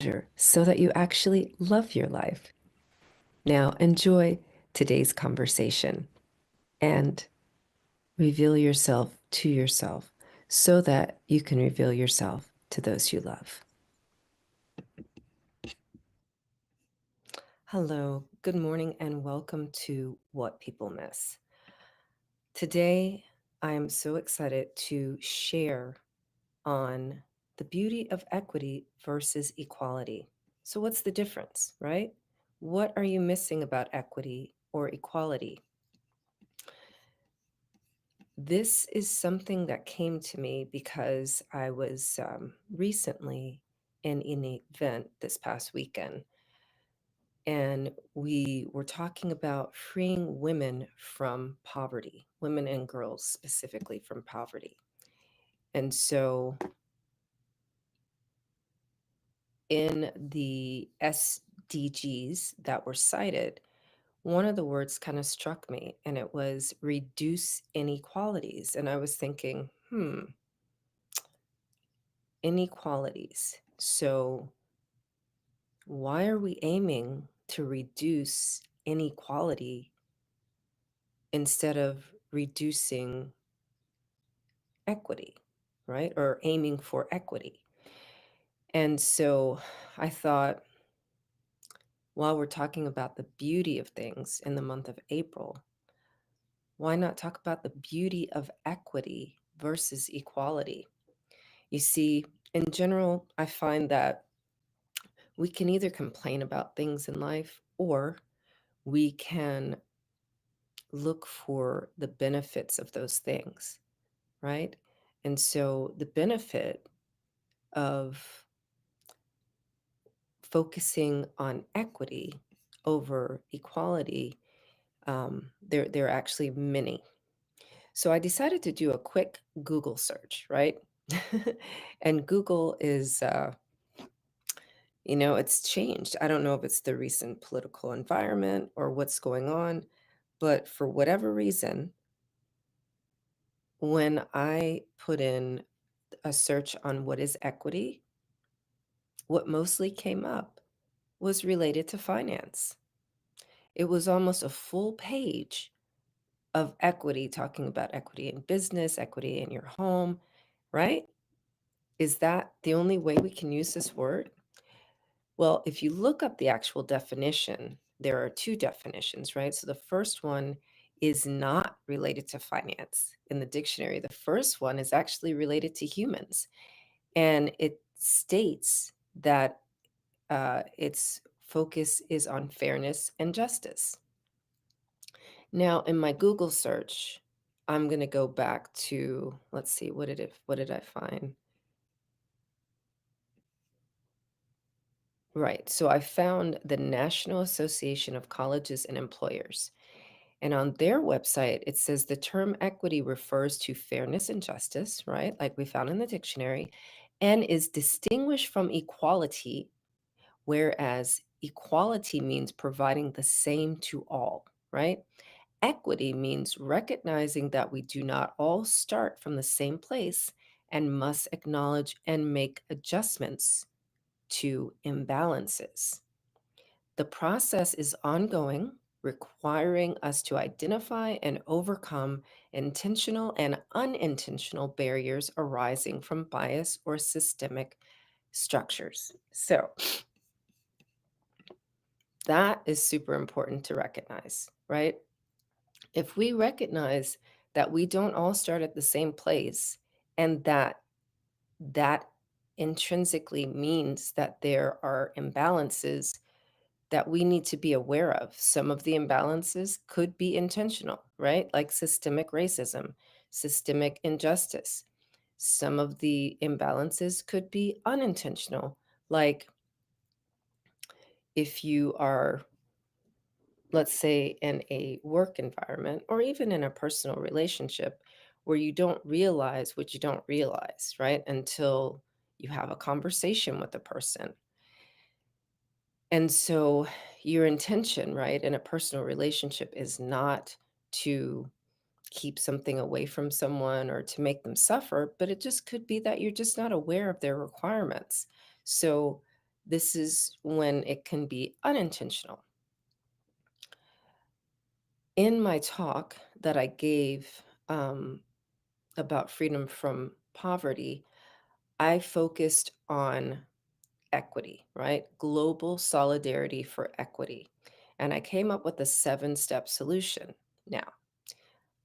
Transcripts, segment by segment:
pleasure so that you actually love your life. Now, enjoy today's conversation and reveal yourself to yourself so that you can reveal yourself to those you love. Hello, good morning, and welcome to What People Miss. Today, I am so excited to share on the beauty of equity versus equality. So, what's the difference, right? What are you missing about equity or equality? This is something that came to me because I was recently in an event this past weekend, and we were talking about freeing women from poverty, women and girls specifically from poverty. And so, in the SDGs that were cited, one of the words kind of struck me, and it was reduce inequalities. And I was thinking, inequalities. So, why are we aiming to reduce inequality instead of reducing equity, right? Or aiming for equity? And so I thought, while we're talking about the beauty of things in the month of April, why not talk about the beauty of equity versus equality? You see, in general, I find that we can either complain about things in life or we can look for the benefits of those things, right? And so the benefit of focusing on equity over equality, there are actually many. So I decided to do a quick Google search, right? And Google is, it's changed. I don't know if it's the recent political environment or what's going on, but for whatever reason, when I put in a search on what is equity, what mostly came up was related to finance. It was almost a full page of equity, talking about equity in business, equity in your home, right? Is that the only way we can use this word? Well, if you look up the actual definition, there are two definitions, right? So the first one is not related to finance in the dictionary. The first one is actually related to humans. And it states that its focus is on fairness and justice. Now, in my Google search, I'm going to go back to, let's see, what did I find? Right. So I found the National Association of Colleges and Employers. And on their website, it says the term equity refers to fairness and justice, right? Like we found in the dictionary, and is distinguished from equality, whereas equality means providing the same to all, right? Equity means recognizing that we do not all start from the same place and must acknowledge and make adjustments to imbalances. The process is ongoing, requiring us to identify and overcome intentional and unintentional barriers arising from bias or systemic structures. So, that is super important to recognize, right? If we recognize that we don't all start at the same place and that intrinsically means that there are imbalances that we need to be aware of. Some of the imbalances could be intentional, right? Like systemic racism, systemic injustice. Some of the imbalances could be unintentional, like if you are, let's say, in a work environment or even in a personal relationship where you don't realize what you don't realize, right? Until you have a conversation with a person. And so your intention, right, in a personal relationship is not to keep something away from someone or to make them suffer, but it just could be that you're just not aware of their requirements. So This is when it can be unintentional. In my talk that I gave about freedom from poverty, I focused on equity, right? Global solidarity for equity. And I came up with a 7-step solution. Now,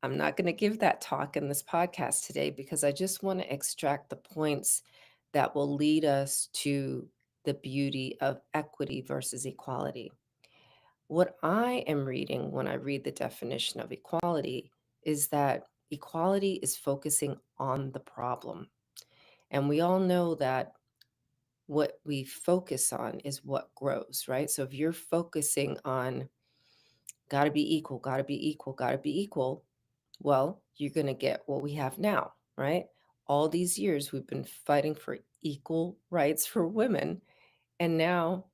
I'm not going to give that talk in this podcast today because I just want to extract the points that will lead us to the beauty of equity versus equality. What I am reading when I read the definition of equality is that equality is focusing on the problem. And we all know that what we focus on is what grows, right? So if you're focusing on got to be equal, got to be equal, got to be equal, well, you're going to get what we have now, right? All these years we've been fighting for equal rights for women, and now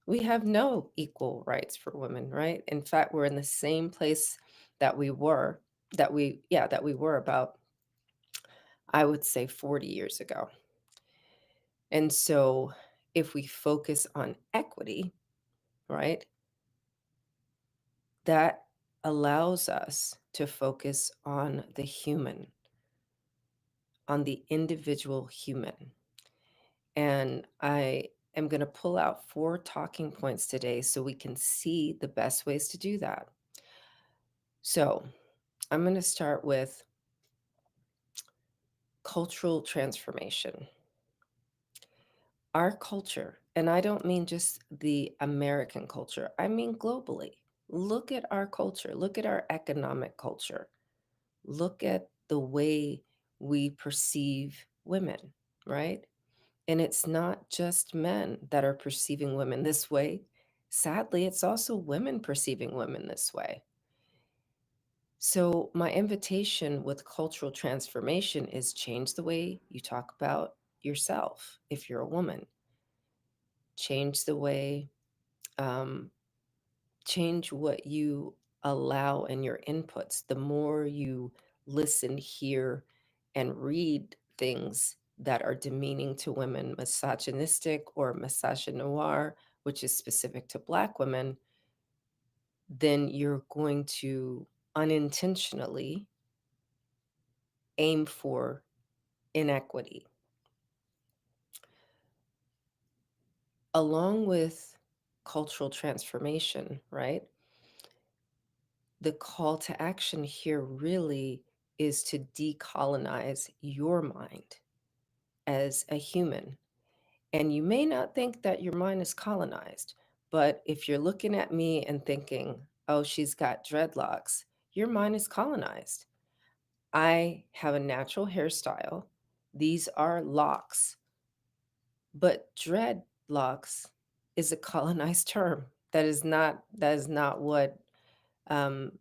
we have no equal rights for women, right? In fact, we're in the same place that we were, that we were about, I would say, 40 years ago. And so if we focus on equity, right, that allows us to focus on the human, on the individual human. And I am going to pull out 4 talking points today so we can see the best ways to do that. So I'm going to start with cultural transformation. Our culture, and I don't mean just the American culture, I mean globally. Look at our culture, look at our economic culture, look at the way we perceive women, right? And it's not just men that are perceiving women this way. Sadly, it's also women perceiving women this way. So, my invitation with cultural transformation is change the way you talk about yourself if you're a woman, change the way, um, change what you allow in your inputs. The more you listen, hear, and read things that are demeaning to women, misogynistic or misogynoir, which is specific to Black women, then you're going to unintentionally aim for inequity. Along with cultural transformation, right? The call to action here really is to decolonize your mind as a human. And you may not think that your mind is colonized, but if you're looking at me and thinking, oh, she's got dreadlocks, your mind is colonized. I have a natural hairstyle. These are locks, but dreadlocks is a colonized term. That is not what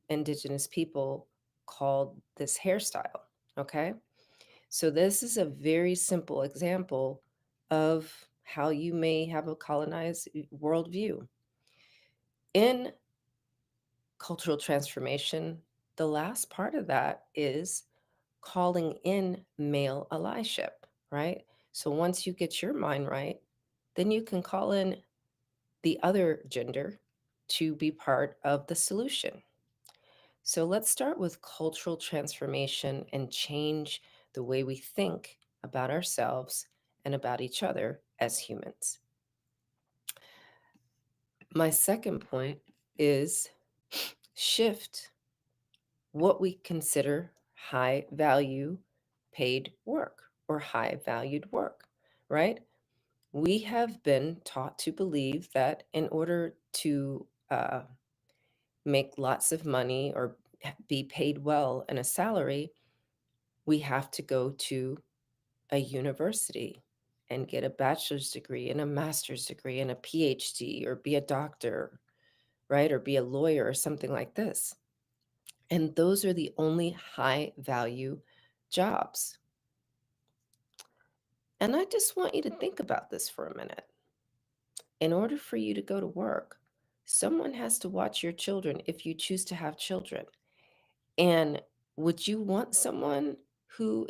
indigenous people called this hairstyle. Okay. So, this is a very simple example of how you may have a colonized worldview. In cultural transformation, the last part of that is calling in male allyship, right? So, once you get your mind right, then you can call in the other gender to be part of the solution. So let's start with cultural transformation and change the way we think about ourselves and about each other as humans. My second point is shift what we consider high value paid work or high valued work, right? We have been taught to believe that in order to make lots of money or be paid well in a salary, we have to go to a university and get a bachelor's degree and a master's degree and a PhD or be a doctor, right? Or be a lawyer or something like this. And those are the only high value jobs. And I just want you to think about this for a minute. In order for you to go to work, someone has to watch your children if you choose to have children. And would you want someone who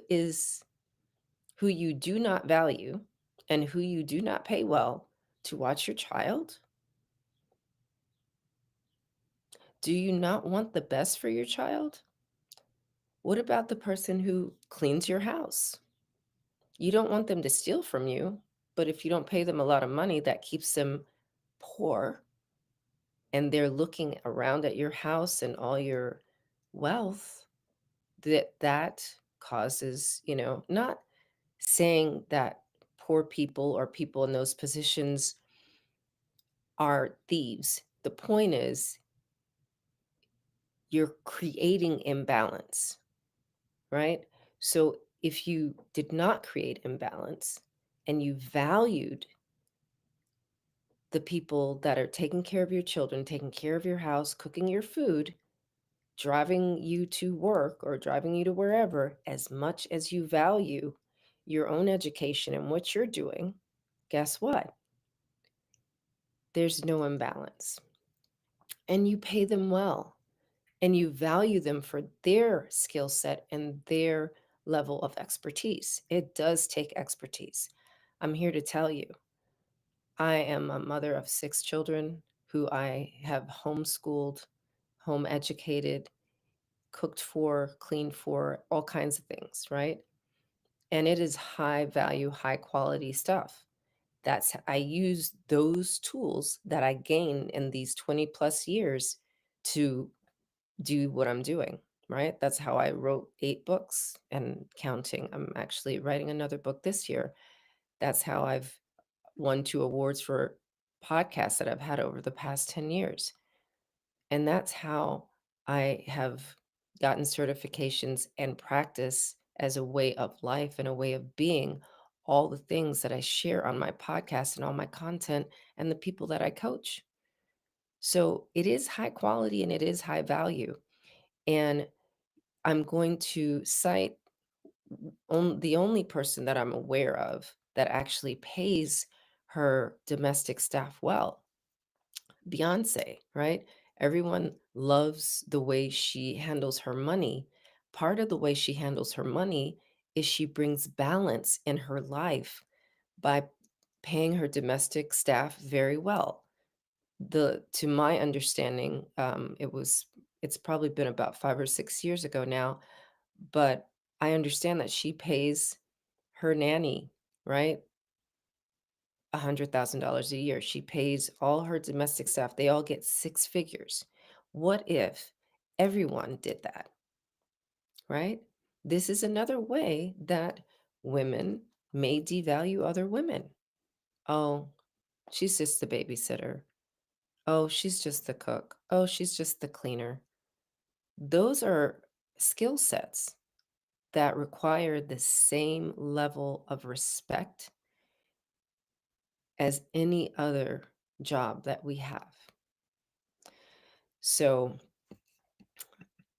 you do not value and who you do not pay well to watch your child? Do you not want the best for your child? What about the person who cleans your house? You don't want them to steal from you, but if you don't pay them a lot of money, that keeps them poor, and they're looking around at your house and all your wealth, that causes, not saying that poor people or people in those positions are thieves. The point is you're creating imbalance, right? So if you did not create imbalance and you valued the people that are taking care of your children, taking care of your house, cooking your food, driving you to work or driving you to wherever, as much as you value your own education and what you're doing, guess what? There's no imbalance. And you pay them well and you value them for their skill set and their level of expertise. It does take expertise. I'm here to tell you, I am a mother of 6 children who I have homeschooled, home educated, cooked for, cleaned for, all kinds of things, right? And it is high value, high quality stuff. I use those tools that I gained in these 20 plus years to do what I'm doing, right? That's how I wrote 8 books and counting. I'm actually writing another book this year. That's how I've won 2 awards for podcasts that I've had over the past 10 years. And that's how I have gotten certifications and practice as a way of life and a way of being all the things that I share on my podcast and all my content and the people that I coach. So it is high quality and it is high value. And I'm going to cite the only person that I'm aware of that actually pays her domestic staff well, Beyonce, right? Everyone loves the way she handles her money. Part of the way she handles her money is she brings balance in her life by paying her domestic staff very well. To my understanding, it's probably been about 5 or 6 years ago now, but I understand that she pays her nanny, right, $100,000 a year. She pays all her domestic staff. They all get 6 figures. What if everyone did that, right? This is another way that women may devalue other women. Oh, she's just the babysitter. Oh, she's just the cook. Oh, she's just the cleaner. Those are skill sets that require the same level of respect as any other job that we have. So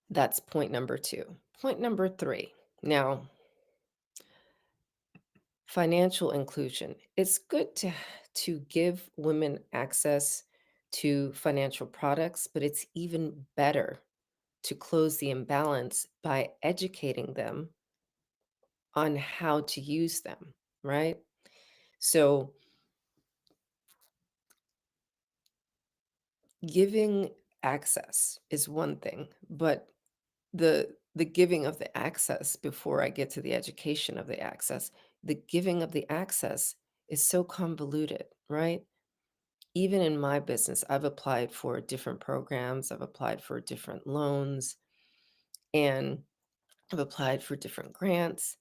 that's point number 2. Point number 3. Now, financial inclusion. It's good to give women access to financial products, but it's even better to close the imbalance by educating them on how to use them, right? So, giving access is one thing, but the giving of the access, before I get to the education of the access, the giving of the access is so convoluted, right? Even in my business, I've applied for different programs, I've applied for different loans, and I've applied for different grants.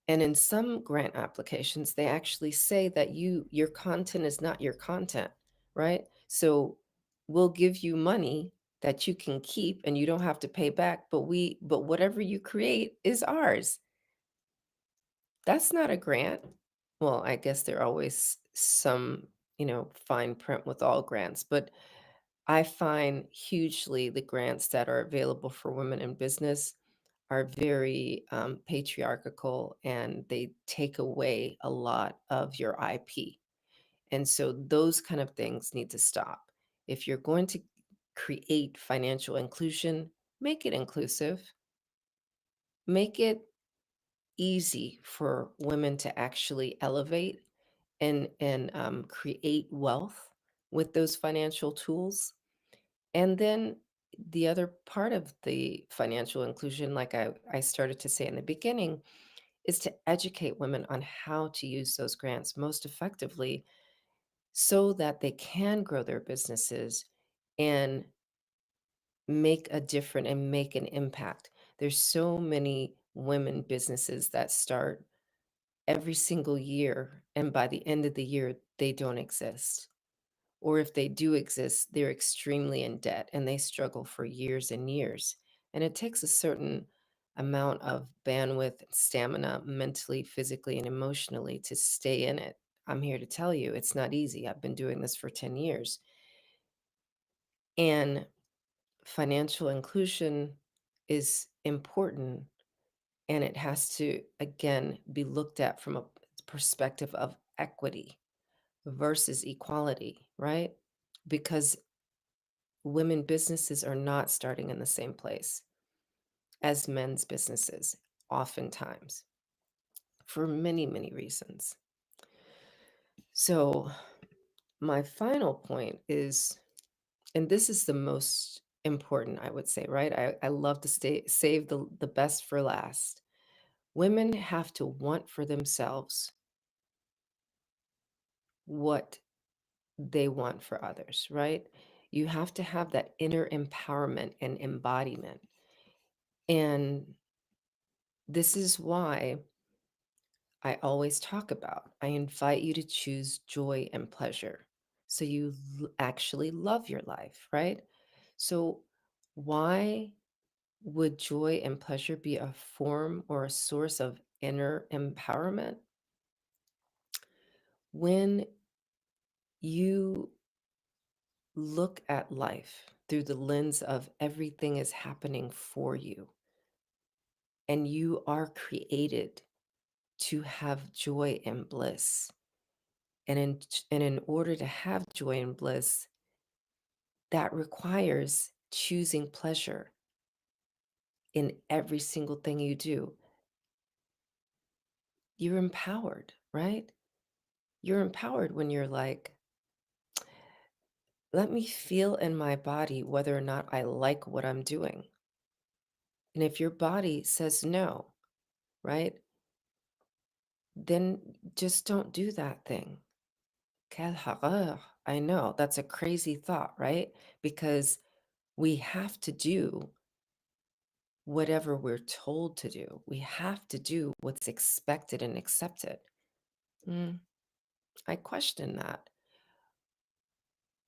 And in some grant applications, they actually say that your content is not your content, right? So we'll give you money that you can keep and you don't have to pay back, but whatever you create is ours. That's not a grant. Well, I guess there are always some, fine print with all grants, but I find hugely the grants that are available for women in business are very patriarchal, and they take away a lot of your IP. And so those kind of things need to stop. If you're going to create financial inclusion, make it inclusive, make it easy for women to actually elevate and create wealth with those financial tools. And then the other part of the financial inclusion, like I started to say in the beginning, is to educate women on how to use those grants most effectively so that they can grow their businesses and make a difference and make an impact. There's so many women businesses that start every single year, and by the end of the year, they don't exist. Or if they do exist, they're extremely in debt and they struggle for years and years. And it takes a certain amount of bandwidth, stamina, mentally, physically, and emotionally to stay in it. I'm here to tell you it's not easy. I've been doing this for 10 years. And financial inclusion is important, and it has to, again, be looked at from a perspective of equity versus equality, right? Because women businesses are not starting in the same place as men's businesses, oftentimes, for many, many reasons. So, my final point is, and this is the most important, I would say, right? I love to save the best for last. Women have to want for themselves what they want for others, right? You have to have that inner empowerment and embodiment. And this is why I always talk about I invite you to choose joy and pleasure so you actually love your life, right? So, why would joy and pleasure be a form or a source of inner empowerment? When you look at life through the lens of everything is happening for you, and you are created to have joy and bliss. And in order to have joy and bliss, that requires choosing pleasure in every single thing you do. You're empowered, right? You're empowered when you're like, let me feel in my body whether or not I like what I'm doing. And if your body says no, right, then just don't do that thing. Quel horreur. I know that's a crazy thought, right? Because we have to do whatever we're told to do. We have to do what's expected and accepted. Mm, I question that.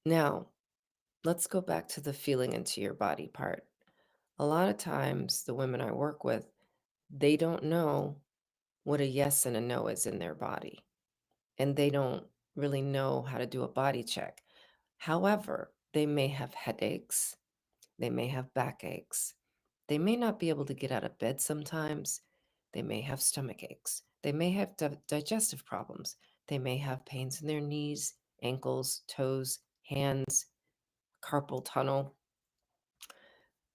Now, let's go back to the feeling into your body part. A lot of times, the women I work with, they don't know what a yes and a no is in their body, and they don't really know how to do a body check. However, they may have headaches, they may have backaches, they may not be able to get out of bed sometimes, they may have stomach aches, they may have digestive problems, they may have pains in their knees, ankles, toes, hands, carpal tunnel.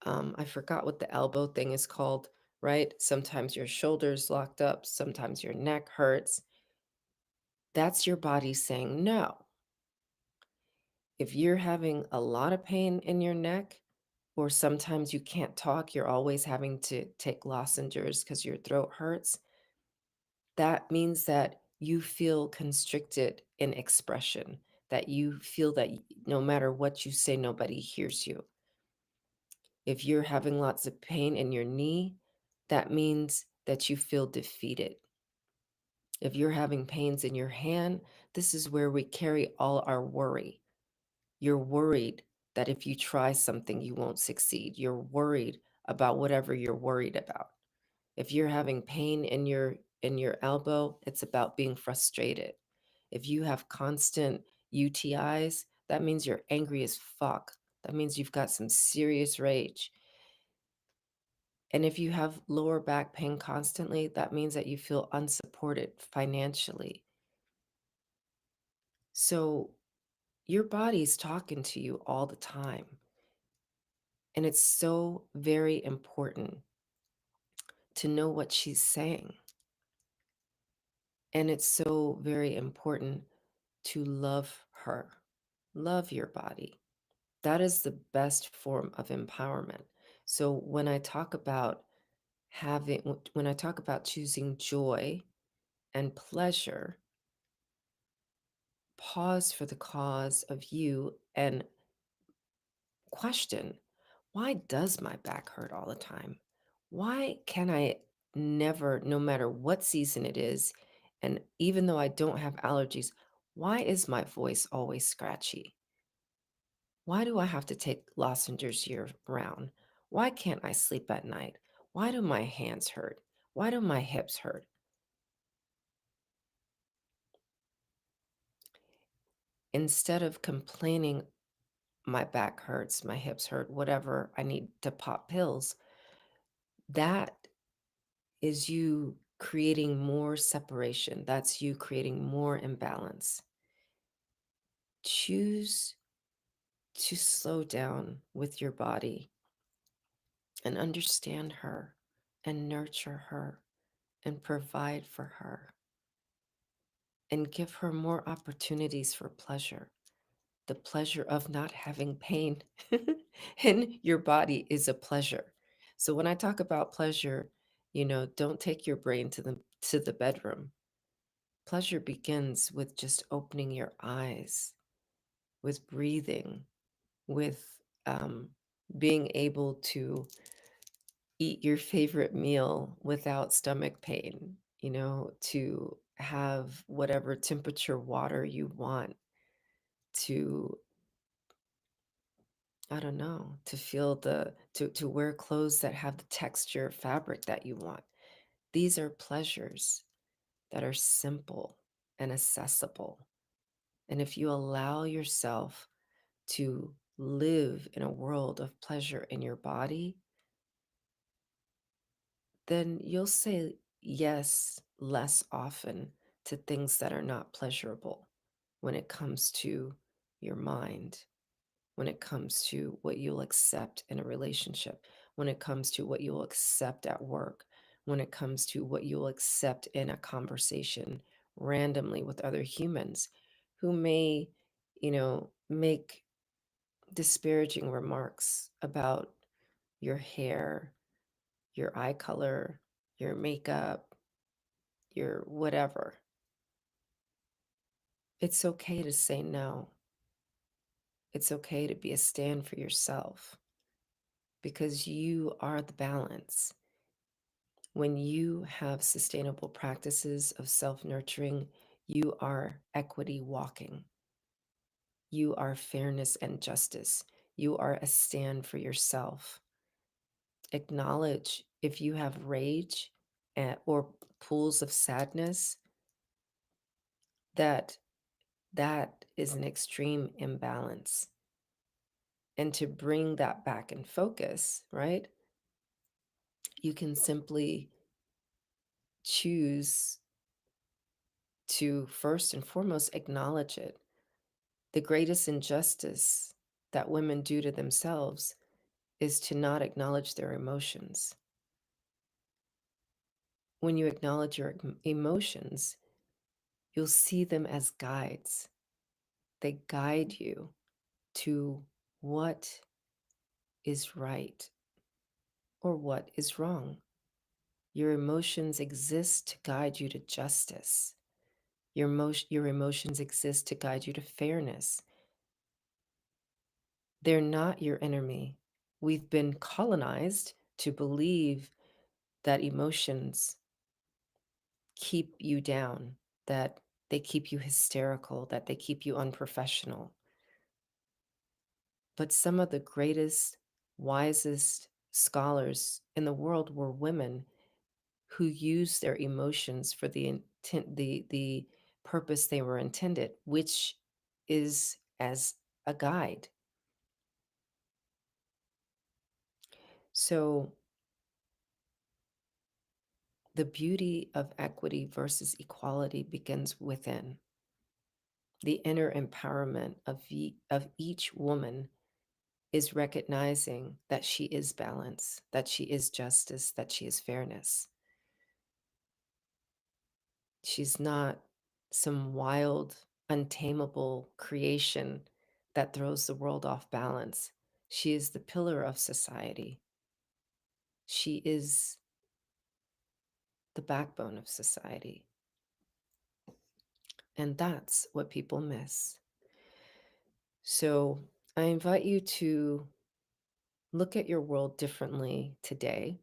I forgot what the elbow thing is called, right? Sometimes your shoulder's locked up, sometimes your neck hurts. That's your body saying no. If you're having a lot of pain in your neck, or sometimes you can't talk, you're always having to take lozenges because your throat hurts, that means that you feel constricted in expression, that you feel that no matter what you say, nobody hears you. If you're having lots of pain in your knee, that means that you feel defeated. If you're having pains in your hand, this is where we carry all our worry. You're worried that if you try something, you won't succeed. You're worried about whatever you're worried about. If you're having pain in your elbow, it's about being frustrated. If you have constant UTIs, that means you're angry as fuck. That means you've got some serious rage. And if you have lower back pain constantly, that means that you feel unsupported financially. So your body's talking to you all the time. And it's so very important to know what she's saying. And it's so very important to love her, love your body. That is the best form of empowerment. So when I talk about when I talk about choosing joy and pleasure, pause for the cause of you and question, why does my back hurt all the time? Why can I never, no matter what season it is, and even though I don't have allergies, why is my voice always scratchy? Why do I have to take lozenges year round? Why can't I sleep at night? Why do my hands hurt? Why do my hips hurt? Instead of complaining, my back hurts, my hips hurt, whatever, I need to pop pills, that is you creating more separation. That's you creating more imbalance. Choose to slow down with your body and understand her and nurture her and provide for her and give her more opportunities for pleasure. The pleasure of not having pain in your body is a pleasure. So when I talk about pleasure, don't take your brain to the bedroom. Pleasure begins with just opening your eyes, with breathing, with um, being able to eat your favorite meal without stomach pain, to have whatever temperature water you want, to, I don't know, to feel to wear clothes that have the texture fabric that you want. These are pleasures that are simple and accessible. And if you allow yourself to live in a world of pleasure in your body, then you'll say yes less often to things that are not pleasurable when it comes to your mind, when it comes to what you'll accept in a relationship, when it comes to what you'll accept at work, when it comes to what you'll accept in a conversation randomly with other humans who may, make disparaging remarks about your hair, your eye color, your makeup, your whatever. It's okay to say no. It's okay to be a stand for yourself because you are the balance. When you have sustainable practices of self nurturing, you are equity walking. You are fairness and justice. You are a stand for yourself. Acknowledge if you have rage or pools of sadness, that that is an extreme imbalance. And to bring that back in focus, right? You can simply choose to first and foremost acknowledge it. The greatest injustice that women do to themselves is to not acknowledge their emotions. When you acknowledge your emotions, you'll see them as guides. They guide you to what is right or what is wrong. Your emotions exist to guide you to justice. Your emotions exist to guide you to fairness. They're not your enemy. We've been colonized to believe that emotions keep you down, that they keep you hysterical, that they keep you unprofessional. But some of the greatest, wisest scholars in the world were women who used their emotions for the intent, the purpose they were intended, which is as a guide. So the beauty of equity versus equality begins within. The inner empowerment of each woman is recognizing that she is balance, that she is justice, that she is fairness. She's not some wild, untamable creation that throws the world off balance. She is the pillar of society. She is the backbone of society. And that's what people miss. So I invite you to look at your world differently today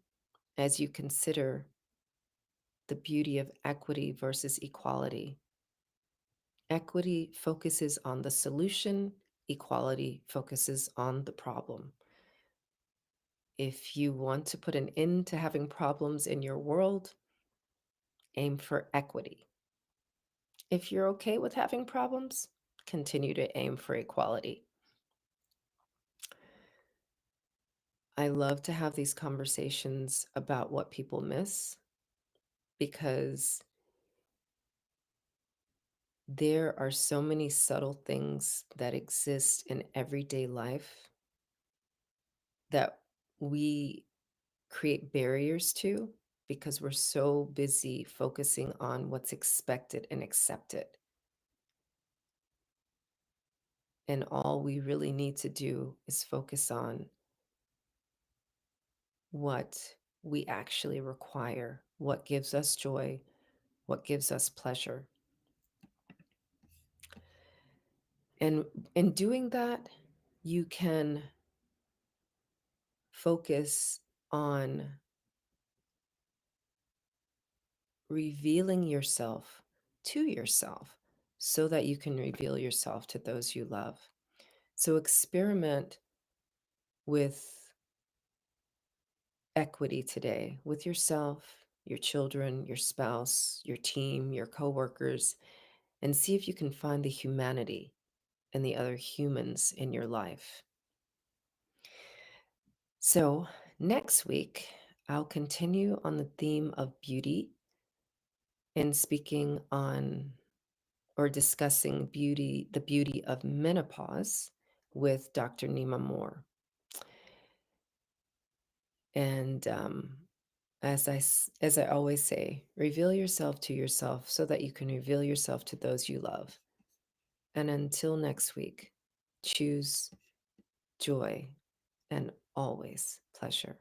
as you consider the beauty of equity versus equality. Equity focuses on the solution, equality focuses on the problem. If you want to put an end to having problems in your world, aim for equity. If you're okay with having problems, continue to aim for equality. I love to have these conversations about what people miss because there are so many subtle things that exist in everyday life that we create barriers to because we're so busy focusing on what's expected and accepted. And all we really need to do is focus on what we actually require, what gives us joy, what gives us pleasure. And in doing that, you can focus on revealing yourself to yourself so that you can reveal yourself to those you love. So experiment with equity today with yourself, your children, your spouse, your team, your coworkers, and see if you can find the humanity in the other humans in your life. So, next week, I'll continue on the theme of beauty and speaking on or discussing beauty, the beauty of menopause with Dr. Nima Moore. And as I always say, reveal yourself to yourself so that you can reveal yourself to those you love. And until next week, choose joy and always pleasure.